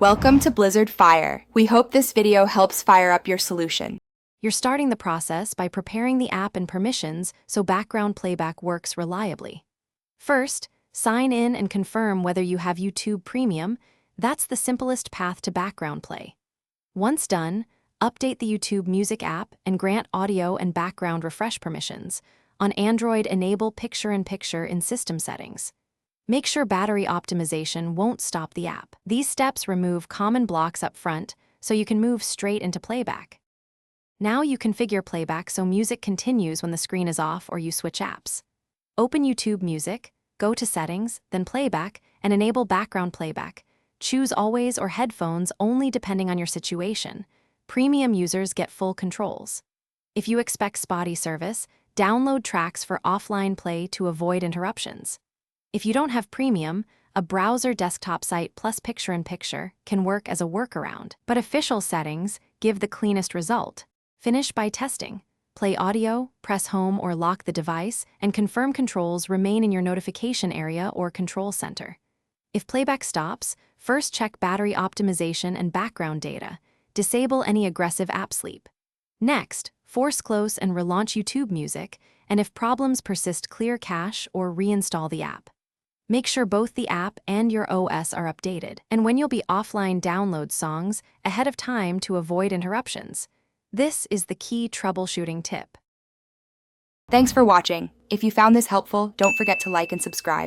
Welcome to Blizzard Fire. We hope this video helps fire up your solution. You're starting the process by preparing the app and permissions so background playback works reliably. First, sign in and confirm whether you have YouTube Premium. That's the simplest path to background play. Once done, update the YouTube Music app and grant audio and background refresh permissions. On Android, enable picture-in-picture in system settings. Make sure battery optimization won't stop the app. These steps remove common blocks up front so you can move straight into playback. Now you configure playback so music continues when the screen is off or you switch apps. Open YouTube Music, go to Settings, then Playback, and enable background playback. Choose always or headphones only depending on your situation. Premium users get full controls. If you expect spotty service, download tracks for offline play to avoid interruptions. If you don't have Premium, a browser desktop site plus picture-in-picture can work as a workaround, but official settings give the cleanest result. Finish by testing. Play audio, press home or lock the device, and confirm controls remain in your notification area or control center. If playback stops, first check battery optimization and background data. Disable any aggressive app sleep. Next, force close and relaunch YouTube Music, and if problems persist, clear cache or reinstall the app. Make sure both the app and your OS are updated, and when you'll be offline, download songs ahead of time to avoid interruptions. This is the key troubleshooting tip. Thanks for watching. If you found this helpful, don't forget to like and subscribe.